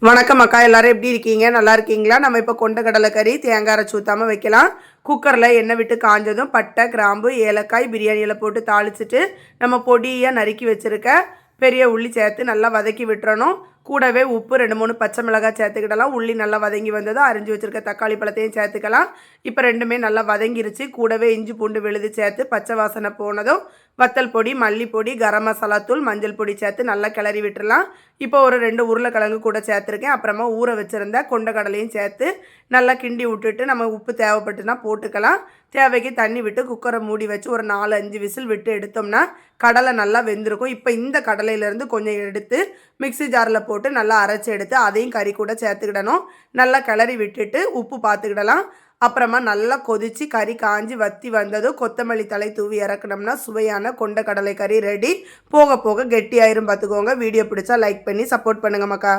வணக்கம் அக்கா, எல்லாரும் எப்படி இருக்கீங்க? நல்லா இருக்கீங்களா? நம்ம இப்போ கொண்ட கடலை கறி தேங்காய் அரைச்சி ஊற்றாமல் வைக்கலாம். குக்கரில் எண்ணெய் விட்டு காஞ்சதும் பட்டை, கிராம்பு, ஏலக்காய், பிரியாணியில் போட்டு தாளிச்சிட்டு நம்ம பொடியாக நறுக்கி வச்சுருக்க பெரிய உள்ளி சேர்த்து நல்லா வதக்கி விட்டுறணும். கூடவே உப்பு, 2-3 பச்சை மிளகாய் சேர்த்துக்கிடலாம். உள்ளி நல்லா வதங்கி வந்ததும் அரிஞ்சு வச்சுருக்க தக்காளி பழத்தையும் சேர்த்துக்கலாம். இப்போ ரெண்டுமே நல்லா வதங்கிருச்சு. கூடவே இஞ்சி பூண்டு விழுது சேர்த்து பச்சை வாசனை போனதும் வத்தல் பொடி, மல்லிப்பொடி, கரம் மசாலா தூள், மஞ்சள் பொடி சேர்த்து நல்லா கிளறி விட்டுடலாம். இப்போ ஒரு 2 உருளைக்கிழங்கு கூட சேர்த்துருக்கேன். அப்புறமா ஊற வச்சுருந்த கொண்ட கடலையும் சேர்த்து நல்லா கிண்டி விட்டுட்டு நம்ம உப்பு தேவைப்பட்டுனா போட்டுக்கலாம். தேவைக்கு தண்ணி விட்டு குக்கரை மூடி வச்சு ஒரு 4-5 விசில் விட்டு எடுத்தோம்னா கடலை நல்லா வெந்திருக்கும். இப்போ இந்த கடலையிலேருந்து கொஞ்சம் எடுத்து மிக்சி ஜாரில் போட்டு நல்லா அரைச்சி எடுத்து அதையும் கறி கூட சேர்த்துக்கிடணும். நல்லா கிளறி விட்டுட்டு உப்பு பார்த்துக்கிடலாம். அப்புறமா நல்லா கொதித்து கறி காஞ்சி வற்றி வந்ததும் கொத்தமல்லி தழை தூவி இறக்கணும்னா சுவையான கொண்ட கடலை கறி ரெடி. போக போக கெட்டியாயிரும் பார்த்துக்கோங்க. வீடியோ பிடிச்சா லைக் பண்ணி சப்போர்ட் பண்ணுங்க மக்கா.